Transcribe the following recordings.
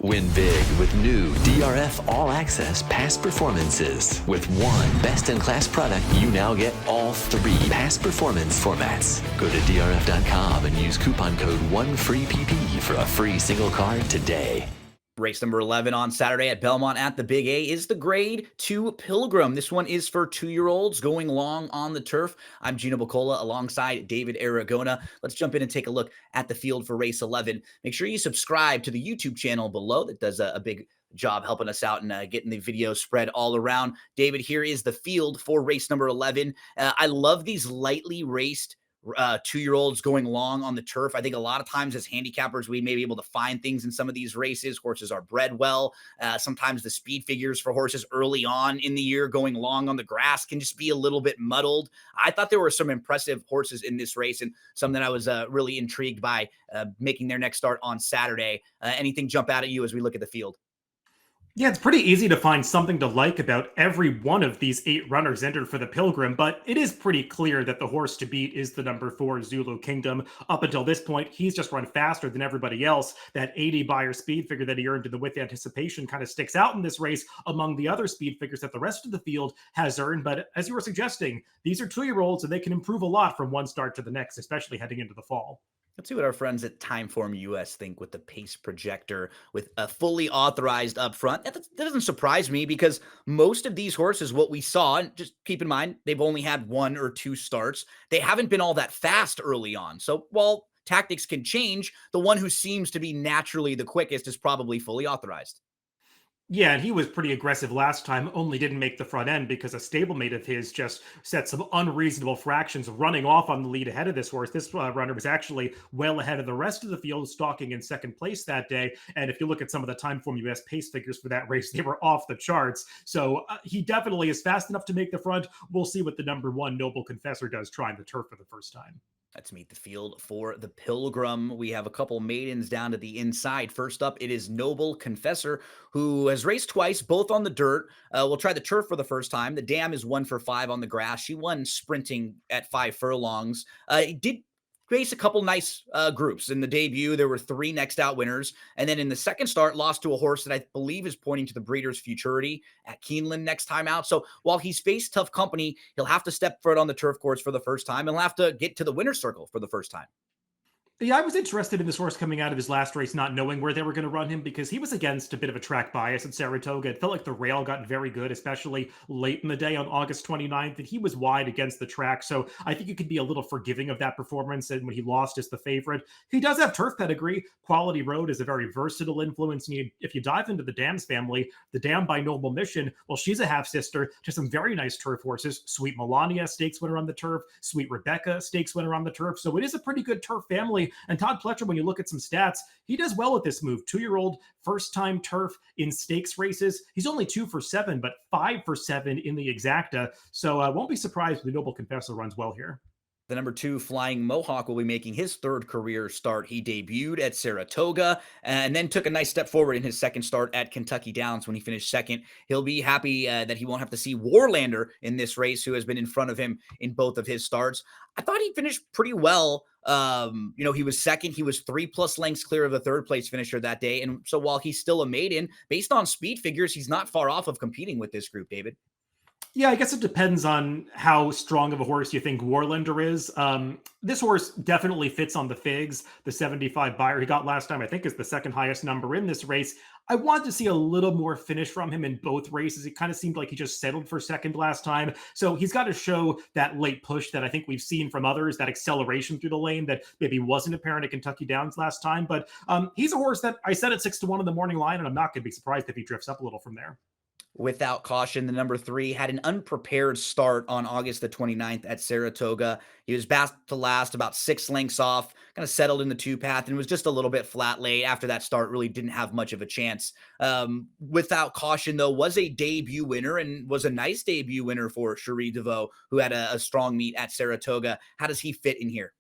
Win big with new DRF All Access past performances. With one best-in-class product, you now get all 3 past performance formats. Go to DRF.com and use coupon code 1FREEPP for a free single card today. Race number 11 on Saturday at Belmont at the Big A is the Grade 2 Pilgrim. This one is for 2-year-olds going long on the turf. I'm Gino Buccola alongside David Aragona. Let's jump in and take a look at the field for race 11. Make sure you subscribe to the YouTube channel below. That does a big job helping us out and getting the video spread all around. David, here is the field for race number 11. I love these lightly raced 2-year-olds going long on the turf. I think a lot of times as handicappers, we may be able to find things in some of these races. Horses are bred well. Sometimes the speed figures for horses early on in the year going long on the grass can just be a little bit muddled. I thought there were some impressive horses in this race and some that I was really intrigued by making their next start on Saturday. Anything jump out at you as we look at the field? Yeah, it's pretty easy to find something to like about every one of these 8 runners entered for the Pilgrim, but it is pretty clear that the horse to beat is the number 4 Zulu Kingdom. Up until this point, he's just run faster than everybody else. That 80 Beyer speed figure that he earned in the With Anticipation kind of sticks out in this race among the other speed figures that the rest of the field has earned. But as you were suggesting, these are 2-year-olds and they can improve a lot from one start to the next, especially heading into the fall. Let's see what our friends at Timeform US think with the pace projector with a fully authorized up front. That doesn't surprise me because most of these horses, what we saw, and just keep in mind, they've only had 1 or 2 starts. They haven't been all that fast early on. So while tactics can change, the one who seems to be naturally the quickest is probably fully authorized. Yeah, and he was pretty aggressive last time, only didn't make the front end because a stablemate of his just set some unreasonable fractions running off on the lead ahead of this horse. This runner was actually well ahead of the rest of the field, stalking in second place that day. And if you look at some of the Timeform US pace figures for that race, they were off the charts. So he definitely is fast enough to make the front. We'll see what the number 1 Noble Confessor does trying the turf for the first time. Let's meet the field for the Pilgrim. We have a couple maidens down to the inside. First up, it is Noble Confessor, who has raced twice, both on the dirt. We'll try the turf for the first time. The dam is 1 for 5 on the grass. She won sprinting at 5 furlongs. Did race a couple nice groups. In the debut, there were 3 next out winners. And then in the second start, lost to a horse that I believe is pointing to the breeder's futurity at Keeneland next time out. So while he's faced tough company, he'll have to step foot on the turf course for the first time. He'll have to get to the winner's circle for the first time. Yeah, I was interested in this horse coming out of his last race, not knowing where they were going to run him because he was against a bit of a track bias at Saratoga. It felt like the rail got very good, especially late in the day on August 29th, and he was wide against the track. So I think you could be a little forgiving of that performance. And when he lost as the favorite, he does have turf pedigree. Quality Road is a very versatile influence. And if you dive into the Dams family, the Dam by Noble Mission, well, she's a half sister to some very nice turf horses. Sweet Melania, stakes winner on the turf. Sweet Rebecca, stakes winner on the turf. So it is a pretty good turf family. And Todd Pletcher, when you look at some stats, he does well with this move. 2-year-old, first-time turf in stakes races. He's only 2 for 7, but 5 for 7 in the exacta. So I won't be surprised if the Noble Confessor runs well here. The number 2 Flying Mohawk will be making his 3rd career start. He debuted at Saratoga and then took a nice step forward in his second start at Kentucky Downs when he finished second. He'll be happy that he won't have to see Warlander in this race, who has been in front of him in both of his starts. I thought he finished pretty well. He was second. He was 3+ lengths clear of the 3rd place finisher that day. And so while he's still a maiden, based on speed figures, he's not far off of competing with this group, David. Yeah, I guess it depends on how strong of a horse you think Warlander is. This horse definitely fits on the figs. The 75 Beyer he got last time, I think, is the 2nd highest number in this race. I wanted to see a little more finish from him in both races. It kind of seemed like he just settled for second last time. So he's got to show that late push that I think we've seen from others, that acceleration through the lane that maybe wasn't apparent at Kentucky Downs last time. But he's a horse that I said at 6-1 in the morning line, and I'm not going to be surprised if he drifts up a little from there. Without Caution, the number 3 had an unprepared start on August the 29th at Saratoga. He was back to last, about 6 lengths off, kind of settled in the 2 path, and was just a little bit flat late after that start. Really didn't have much of a chance. Without Caution, though, was a debut winner and was a nice debut winner for Cherie DeVaux, who had a strong meet at Saratoga. How does he fit in here?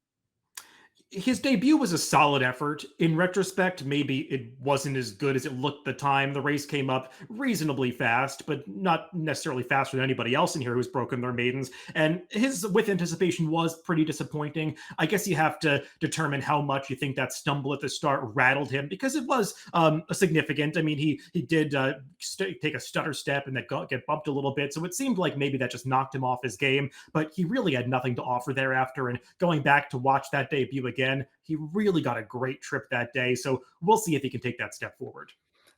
His debut was a solid effort. In retrospect, maybe it wasn't as good as it looked at the time. The race came up reasonably fast, but not necessarily faster than anybody else in here who's broken their maidens. And his with anticipation was pretty disappointing. I guess you have to determine how much you think that stumble at the start rattled him, because it was a significant. I mean, he did take a stutter step and get bumped a little bit, so it seemed like maybe that just knocked him off his game. But he really had nothing to offer thereafter. And going back to watch that debut again, he really got a great trip that day. So we'll see if he can take that step forward.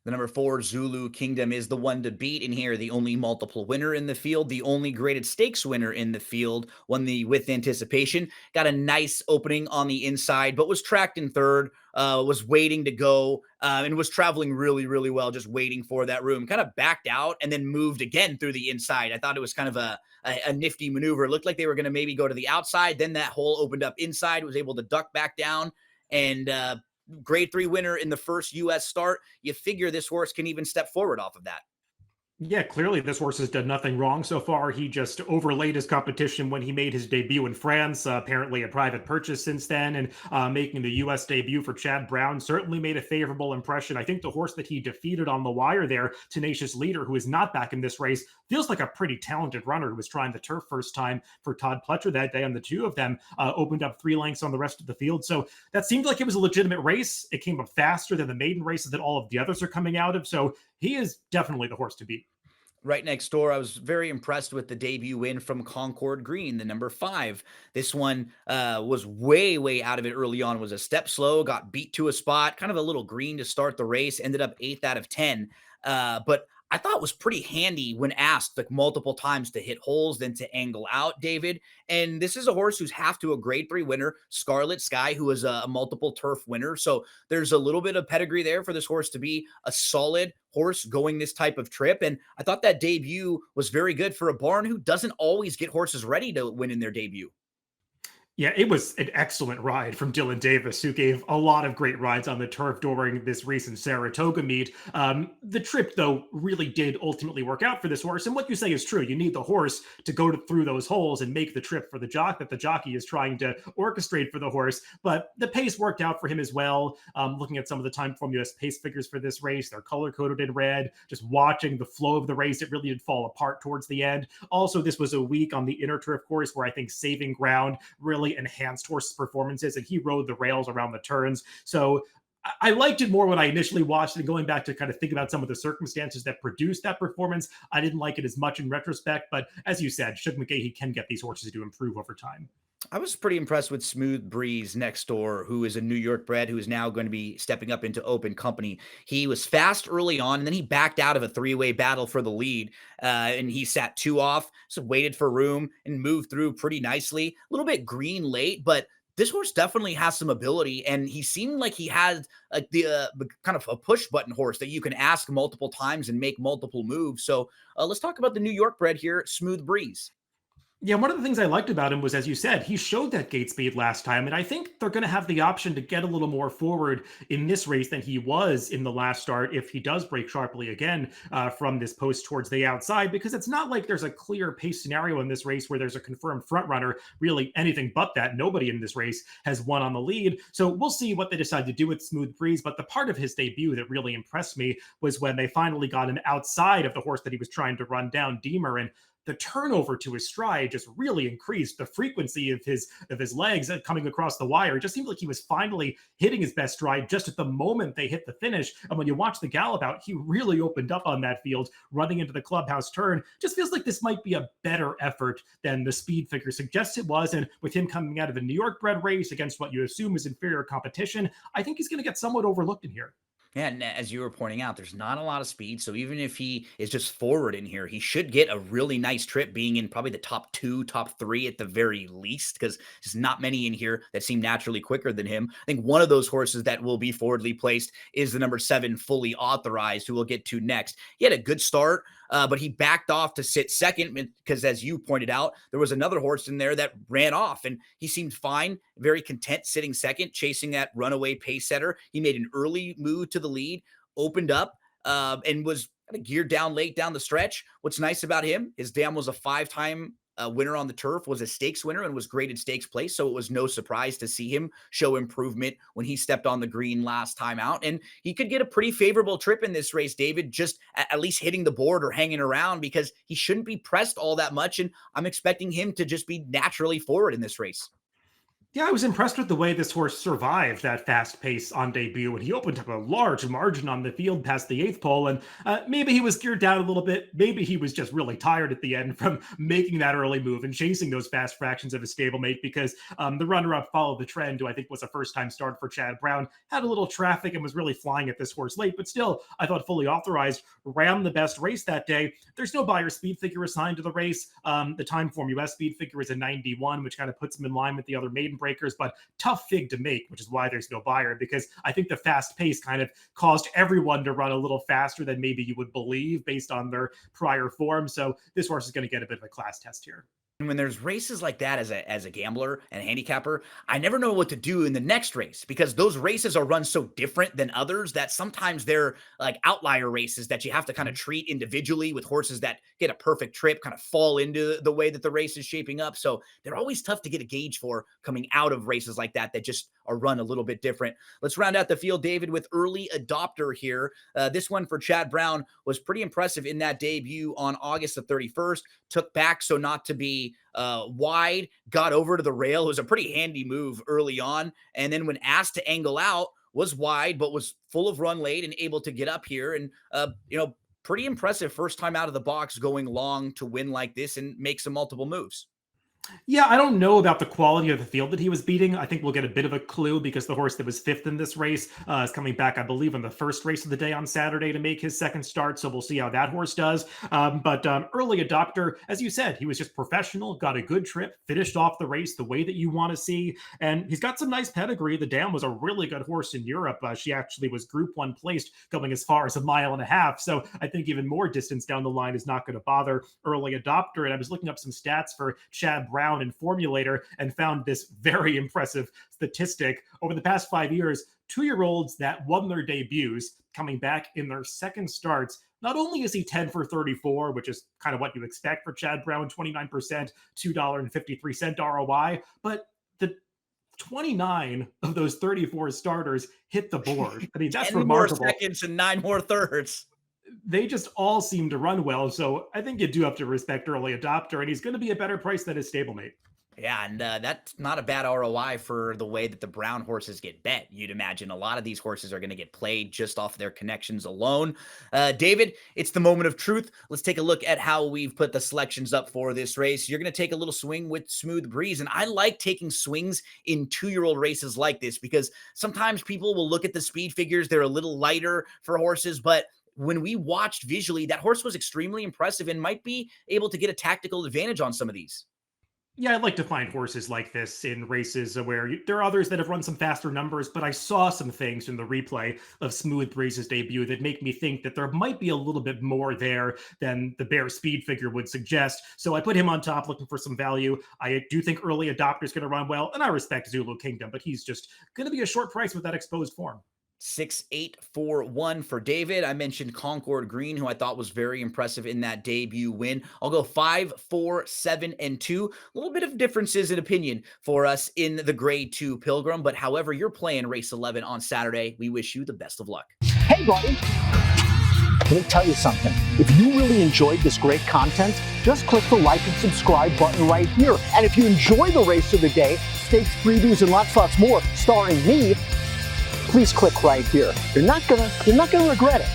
The number 4 Zulu Kingdom is the one to beat in here. The only multiple winner in the field, the only graded stakes winner in the field, won the with anticipation. Got a nice opening on the inside, but was tracked in third, was waiting to go, and was traveling really, really well, just waiting for that room. Kind of backed out and then moved again through the inside. I thought it was kind of a nifty maneuver. It looked like they were going to maybe go to the outside. Then that hole opened up inside, was able to duck back down, and grade 3 winner in the first U.S. start. You figure this horse can even step forward off of that. Yeah, clearly this horse has done nothing wrong so far. He just overlaid his competition when he made his debut in France, apparently a private purchase since then, and making the U.S. debut for Chad Brown certainly made a favorable impression. I think the horse that he defeated on the wire there, Tenacious Leader, who is not back in this race, feels like a pretty talented runner who was trying the turf first time for Todd Pletcher that day, and the two of them opened up 3 lengths on the rest of the field. So that seemed like it was a legitimate race. It came up faster than the maiden races that all of the others are coming out of. So he is definitely the horse to beat. Right next door, I was very impressed with the debut win from Concord Green, the number 5. This one was way, way out of it early on, was a step slow, got beat to a spot, kind of a little green to start the race, ended up 8th out of 10. But I thought was pretty handy when asked like multiple times to hit holes, then to angle out, David. And this is a horse who's half to a grade 3 winner, Scarlet Sky, who is a multiple turf winner. So there's a little bit of pedigree there for this horse to be a solid horse going this type of trip. And I thought that debut was very good for a barn who doesn't always get horses ready to win in their debut. Yeah, it was an excellent ride from Dylan Davis, who gave a lot of great rides on the turf during this recent Saratoga meet. The trip, though, really did ultimately work out for this horse. And what you say is true. You need the horse to go through those holes and make the trip for the jock that the jockey is trying to orchestrate for the horse. But the pace worked out for him as well. Looking at some of the time from US pace figures for this race, they're color coded in red. Just watching the flow of the race, it really did fall apart towards the end. Also, this was a week on the inner turf course where I think Saving Ground really enhanced horse performances, and he rode the rails around the turns. So I liked it more when I initially watched it, and going back to kind of think about some of the circumstances that produced that performance, I didn't like it as much in retrospect. But as you said, Shug McGahee can get these horses to improve over time. I was pretty impressed with Smooth Breeze next door, who is a New York bred, who is now going to be stepping up into open company. He was fast early on, and then he backed out of a 3-way battle for the lead, and he sat 2 off, so waited for room and moved through pretty nicely. A little bit green late, but this horse definitely has some ability, and he seemed like he had like the kind of a push button horse that you can ask multiple times and make multiple moves. So let's talk about the New York bred here, Smooth Breeze. Yeah, one of the things I liked about him was, as you said, he showed that gate speed last time, and I think they're going to have the option to get a little more forward in this race than he was in the last start if he does break sharply again from this post towards the outside, because it's not like there's a clear pace scenario in this race where there's a confirmed front runner. Really, anything but that. Nobody in this race has won on the lead, so we'll see what they decide to do with Smooth Breeze. But the part of his debut that really impressed me was when they finally got him outside of the horse that he was trying to run down, Deemer, and the turnover to his stride just really increased. The frequency of his legs coming across the wire, it just seemed like he was finally hitting his best stride just at the moment they hit the finish. And when you watch the gallop out, he really opened up on that field, running into the clubhouse turn. Just feels like this might be a better effort than the speed figure suggests it was. And with him coming out of a New York bred race against what you assume is inferior competition, I think he's going to get somewhat overlooked in here. Yeah, and as you were pointing out, there's not a lot of speed. So even if he is just forward in here, he should get a really nice trip being in probably the top 2, top 3 at the very least, because there's not many in here that seem naturally quicker than him. I think one of those horses that will be forwardly placed is the number 7, Fully Authorized, who we'll get to next. He had a good start, but he backed off to sit second because, as you pointed out, there was another horse in there that ran off, and he seemed fine, very content sitting second, chasing that runaway pace setter. He made an early move to the lead, opened up, and was kind of geared down late down the stretch. What's nice about him, his dam was a 5-time winner on the turf, was a stakes winner and was graded stakes place. So it was no surprise to see him show improvement when he stepped on the green last time out. And he could get a pretty favorable trip in this race, David, just at least hitting the board or hanging around, because he shouldn't be pressed all that much. And I'm expecting him to just be naturally forward in this race. Yeah, I was impressed with the way this horse survived that fast pace on debut, and he opened up a large margin on the field past the 8th pole. And maybe he was geared down a little bit. Maybe he was just really tired at the end from making that early move and chasing those fast fractions of his stablemate, because the runner-up followed the trend, who I think was a first-time start for Chad Brown, had a little traffic and was really flying at this horse late, but still, I thought fully authorized, ran the best race that day. There's no buyer speed figure assigned to the race. The Timeform US speed figure is a 91, which kind of puts him in line with the other maiden breakers, but tough fig to make, which is why there's no buyer, because I think the fast pace kind of caused everyone to run a little faster than maybe you would believe based on their prior form. So this horse is going to get a bit of a class test here. When there's races like that as a gambler and a handicapper, I never know what to do in the next race, because those races are run so different than others that sometimes they're like outlier races that you have to kind of treat individually, with horses that get a perfect trip, kind of fall into the way that the race is shaping up. So they're always tough to get a gauge for coming out of races like that just are run a little bit different. Let's round out the field, David, with early adopter here. This one for Chad Brown was pretty impressive in that debut on August the 31st. Took back so not to be wide, got over to the rail. It was a pretty handy move early on. And then when asked to angle out, was wide, but was full of run late and able to get up here. And, pretty impressive first time out of the box going long to win like this and make some multiple moves. Yeah, I don't know about the quality of the field that he was beating. I think we'll get a bit of a clue, because the horse that was 5th in this race is coming back, I believe, on the first race of the day on Saturday to make his second start. So we'll see how that horse does. But early adopter, as you said, he was just professional, got a good trip, finished off the race the way that you want to see. And he's got some nice pedigree. The Dam was a really good horse in Europe. She actually was Group 1 placed, going as far as 1.5 miles. So I think even more distance down the line is not going to bother early adopter. And I was looking up some stats for Chad Brown and Formulator and found this very impressive statistic. Over the past 5 years, 2-year-olds that won their debuts coming back in their second starts, not only is he 10 for 34, which is kind of what you expect for Chad Brown, 29%, $2.53 ROI, but the 29 of those 34 starters hit the board. I mean, that's 10 remarkable. more seconds and 9 more thirds. They just all seem to run well. So I think you do have to respect early adopter, and he's going to be a better price than his stablemate. Yeah, and that's not a bad ROI for the way that the Brown horses get bet. You'd imagine a lot of these horses are going to get played just off their connections alone. David, it's the moment of truth. Let's take a look at how we've put the selections up for this race. You're going to take a little swing with Smooth Breeze, and I like taking swings in 2-year-old races like this, because sometimes people will look at the speed figures. They're a little lighter for horses, but when we watched visually, that horse was extremely impressive and might be able to get a tactical advantage on some of these. Yeah, I'd like to find horses like this in races where there are others that have run some faster numbers, but I saw some things in the replay of Smooth Breeze's debut that make me think that there might be a little bit more there than the bare speed figure would suggest. So I put him on top looking for some value. I do think early adopter is going to run well, and I respect Zulu Kingdom, but he's just going to be a short price with that exposed form. 6-8-4-1 for David. I mentioned Concord Green, who I thought was very impressive in that debut win. I'll go 5-4-7-2. A little bit of differences in opinion for us in the grade 2 Pilgrim, but however you're playing race 11 on Saturday, we wish you the best of luck. Hey buddy, let me tell you something. If you really enjoyed this great content, just click the like and subscribe button right here. And if you enjoy the race of the day, stakes previews and lots more starring me, please click right here. You're not gonna regret it.